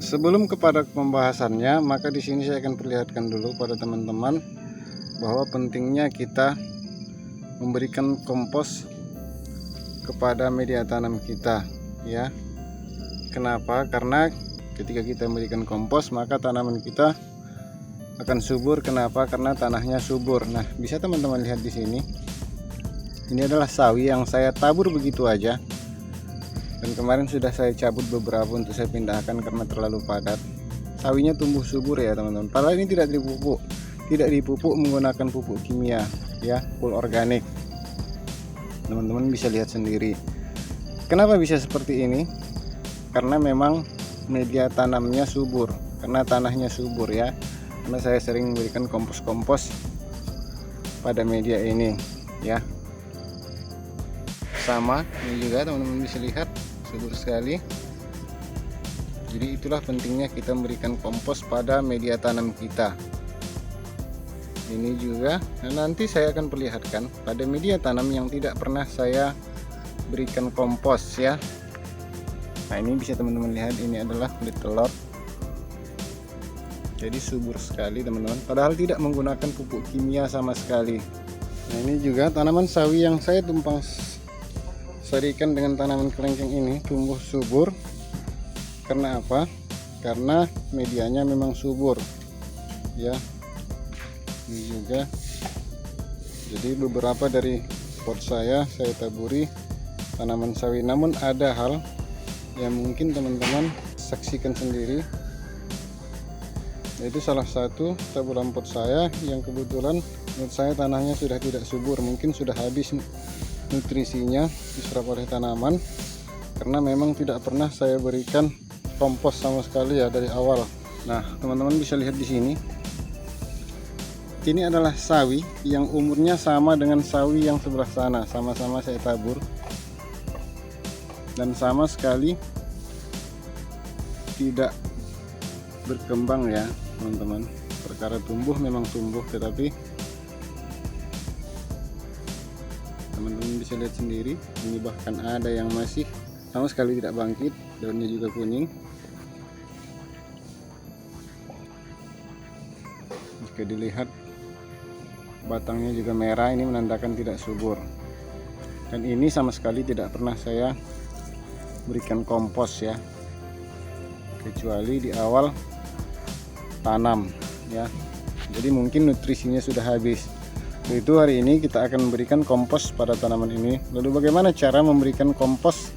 Sebelum kepada pembahasannya, maka di sini saya akan perlihatkan dulu pada teman-teman bahwa pentingnya kita memberikan kompos kepada media tanam kita, ya. Kenapa? Karena ketika kita memberikan kompos, maka tanaman kita akan subur. Kenapa? Karena tanahnya subur. Nah, bisa teman-teman lihat di sini. Ini adalah sawi yang saya tabur begitu aja. Dan kemarin sudah saya cabut beberapa untuk saya pindahkan karena terlalu padat. Sawinya tumbuh subur ya teman-teman. Padahal ini tidak dipupuk menggunakan pupuk kimia, ya, full organik. Teman-teman bisa lihat sendiri. Kenapa bisa seperti ini? Karena memang media tanamnya subur, karena tanahnya subur ya. Karena saya sering memberikan kompos-kompos pada media ini, ya. Sama ini juga teman-teman bisa lihat subur sekali. Jadi itulah pentingnya kita memberikan kompos pada media tanam kita. Ini juga, dan nanti saya akan perlihatkan pada media tanam yang tidak pernah saya berikan kompos ya. Nah, ini bisa teman-teman lihat, ini adalah kulit telur. Jadi subur sekali teman-teman, padahal tidak menggunakan pupuk kimia sama sekali. Nah, ini juga tanaman sawi yang saya tumpang sarikan dengan tanaman kelengkeng ini tumbuh subur. Karena apa? Karena medianya memang subur ya. Ini juga, jadi beberapa dari pot saya taburi tanaman sawi. Namun ada hal yang mungkin teman-teman saksikan sendiri, yaitu salah satu taburan pot saya yang kebetulan menurut saya tanahnya sudah tidak subur, mungkin sudah habis nutrisinya diserap oleh tanaman, karena memang tidak pernah saya berikan kompos sama sekali ya dari awal. Nah, teman-teman bisa lihat di sini. Ini adalah sawi yang umurnya sama dengan sawi yang sebelah sana, sama-sama saya tabur. Dan sama sekali tidak berkembang ya, teman-teman. Perkara tumbuh memang tumbuh, tetapi teman-teman bisa lihat sendiri, ini bahkan ada yang masih sama sekali tidak bangkit, daunnya juga kuning. Jika dilihat batangnya juga merah, ini menandakan tidak subur. Dan ini sama sekali tidak pernah saya berikan kompos ya, kecuali di awal tanam ya. Jadi mungkin nutrisinya sudah habis. Itu hari ini kita akan memberikan kompos pada tanaman ini. Lalu bagaimana cara memberikan kompos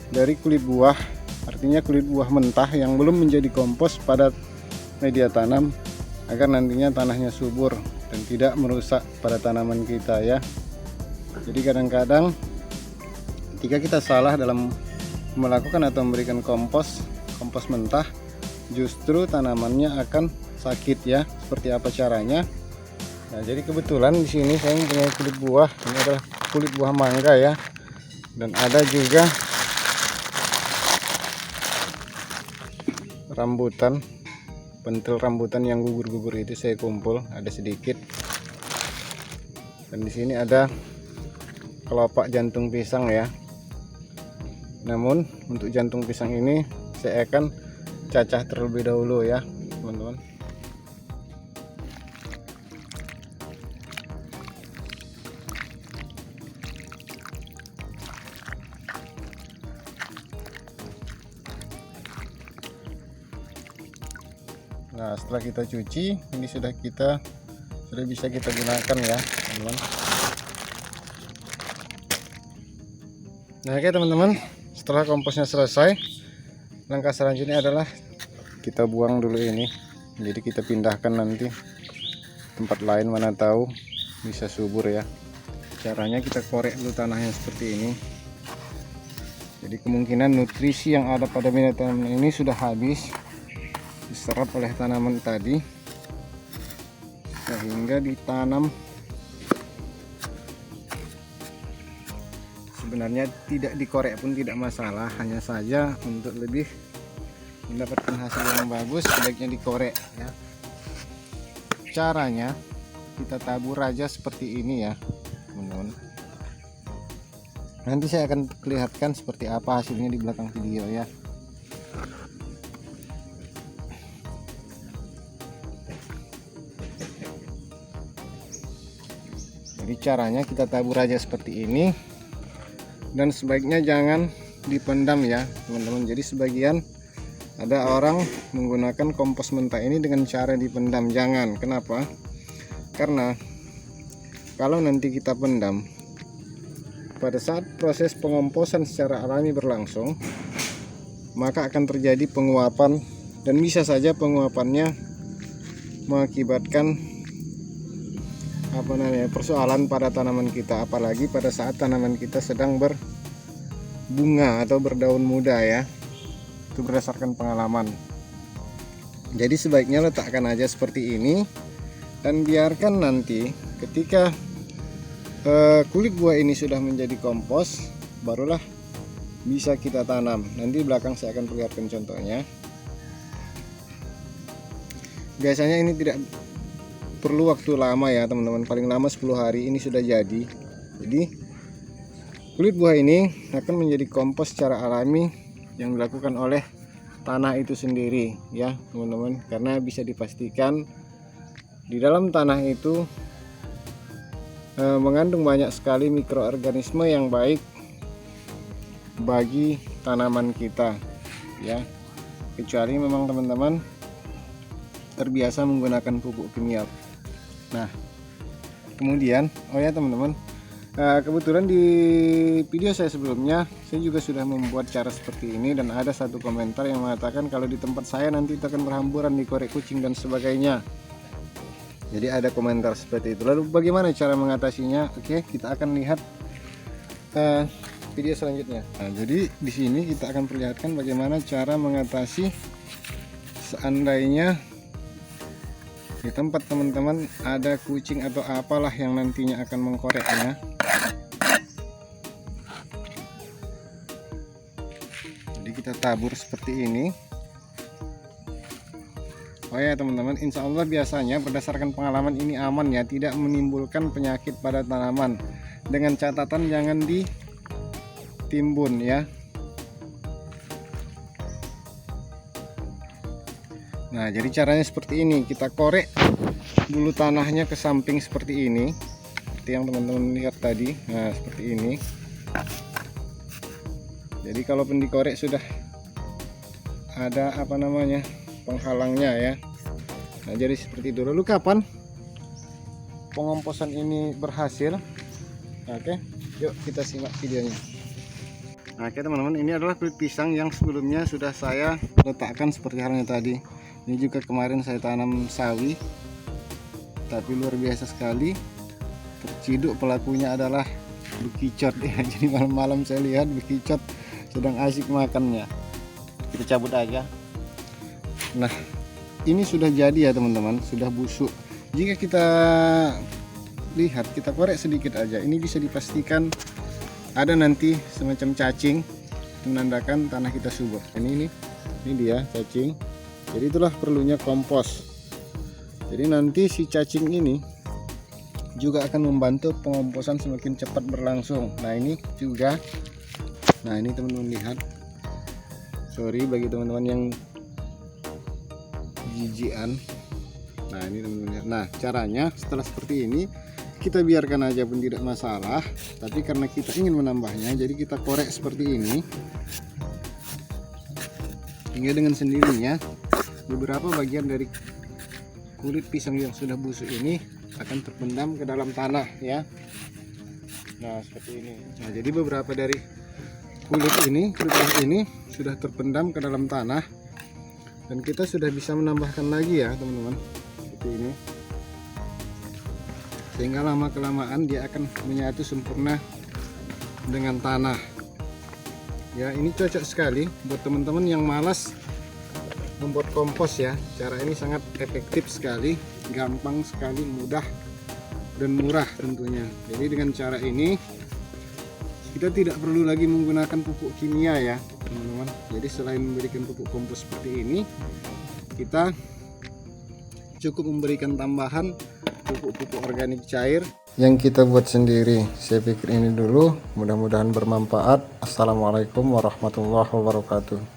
dari kulit buah, artinya kulit buah mentah yang belum menjadi kompos pada media tanam, agar nantinya tanahnya subur dan tidak merusak pada tanaman kita ya. Jadi kadang-kadang ketika kita salah dalam melakukan atau memberikan kompos mentah, justru tanamannya akan sakit ya. Seperti apa caranya? Nah, jadi kebetulan di sini saya mempunyai kulit buah. Ini adalah kulit buah mangga ya. Dan ada juga rambutan, pentil rambutan yang gugur-gugur itu saya kumpul, ada sedikit. Dan di sini ada kelopak jantung pisang ya. Namun untuk jantung pisang ini saya akan cacah terlebih dahulu ya, teman-teman. Nah, setelah kita cuci, ini sudah bisa kita gunakan ya, teman-teman. Nah, oke teman-teman, setelah komposnya selesai, langkah selanjutnya adalah kita buang dulu ini. Jadi kita pindahkan nanti tempat lain, mana tahu bisa subur ya. Caranya kita korek dulu tanahnya seperti ini. Jadi kemungkinan nutrisi yang ada pada media tanaman ini sudah habis diserap oleh tanaman tadi, sehingga ditanam. Sebenarnya tidak dikorek pun tidak masalah, hanya saja untuk lebih mendapatkan hasil yang bagus sebaiknya dikorek ya. Caranya kita tabur aja seperti ini ya, teman-teman. Nanti saya akan perlihatkan seperti apa hasilnya di belakang video ya. Jadi caranya kita tabur aja seperti ini, dan sebaiknya jangan dipendam ya teman-teman. Jadi sebagian ada orang menggunakan kompos mentah ini dengan cara dipendam. Jangan. Kenapa? Karena kalau nanti kita pendam, pada saat proses pengomposan secara alami berlangsung, maka akan terjadi penguapan, dan bisa saja penguapannya mengakibatkan persoalan pada tanaman kita, apalagi pada saat tanaman kita sedang berbunga atau berdaun muda ya. Itu berdasarkan pengalaman. Jadi sebaiknya letakkan aja seperti ini, dan biarkan nanti ketika kulit buah ini sudah menjadi kompos, barulah bisa kita tanam. Nanti belakang saya akan perlihatkan contohnya. Biasanya ini tidak perlu waktu lama ya teman-teman, paling lama 10 hari ini sudah jadi. Jadi kulit buah ini akan menjadi kompos secara alami yang dilakukan oleh tanah itu sendiri ya teman-teman, karena bisa dipastikan di dalam tanah itu mengandung banyak sekali mikroorganisme yang baik bagi tanaman kita ya, kecuali memang teman-teman terbiasa menggunakan pupuk kimia. Nah kemudian teman-teman, kebetulan di video saya sebelumnya saya juga sudah membuat cara seperti ini, dan ada satu komentar yang mengatakan kalau di tempat saya nanti itu akan berhamburan, dikorek kucing dan sebagainya. Jadi ada komentar seperti itu. Lalu bagaimana cara mengatasinya? Oke, kita akan lihat video selanjutnya. Nah, jadi di sini kita akan perlihatkan bagaimana cara mengatasi seandainya di tempat teman-teman ada kucing atau apalah yang nantinya akan mengkoreknya. Jadi kita tabur seperti ini. Oh ya teman-teman, insya Allah biasanya berdasarkan pengalaman ini aman ya, tidak menimbulkan penyakit pada tanaman, dengan catatan jangan ditimbun ya. Nah jadi caranya seperti ini, kita korek dulu tanahnya ke samping seperti ini, seperti yang teman-teman lihat tadi. Nah seperti ini. Jadi kalau dikorek sudah ada penghalangnya ya. Nah jadi seperti itu. Lalu kapan pengomposan ini berhasil? Oke, yuk kita simak videonya. Oke teman-teman, ini adalah kulit pisang yang sebelumnya sudah saya letakkan seperti halnya tadi. Ini juga kemarin saya tanam sawi, tapi luar biasa sekali. Terciduk pelakunya adalah bekicot ya. Jadi malam-malam saya lihat bekicot sedang asik makannya. Kita cabut aja. Nah ini sudah jadi ya teman-teman, sudah busuk. Jika kita lihat, kita korek sedikit aja, ini bisa dipastikan ada nanti semacam cacing, menandakan tanah kita subur. Ini dia cacing. Jadi itulah perlunya kompos. Jadi nanti si cacing ini juga akan membantu pengomposan semakin cepat berlangsung. Nah ini juga, nah ini teman-teman lihat, sorry bagi teman-teman yang jijian. Nah ini teman-teman lihat. Nah caranya setelah seperti ini kita biarkan aja pun tidak masalah, tapi karena kita ingin menambahnya, jadi kita korek seperti ini hingga dengan sendirinya beberapa bagian dari kulit pisang yang sudah busuk ini akan terpendam ke dalam tanah ya. Nah seperti ini. Nah jadi beberapa dari kulit ini sudah terpendam ke dalam tanah, dan kita sudah bisa menambahkan lagi ya teman-teman, seperti ini, sehingga lama kelamaan dia akan menyatu sempurna dengan tanah ya. Ini cocok sekali buat teman-teman yang malas membuat kompos ya. Cara ini sangat efektif sekali, gampang sekali, mudah dan murah tentunya. Jadi dengan cara ini kita tidak perlu lagi menggunakan pupuk kimia ya teman-teman. Jadi selain memberikan pupuk kompos seperti ini, kita cukup memberikan tambahan pupuk-pupuk organik cair yang kita buat sendiri. Saya pikir ini dulu, mudah-mudahan bermanfaat. Assalamualaikum warahmatullahi wabarakatuh.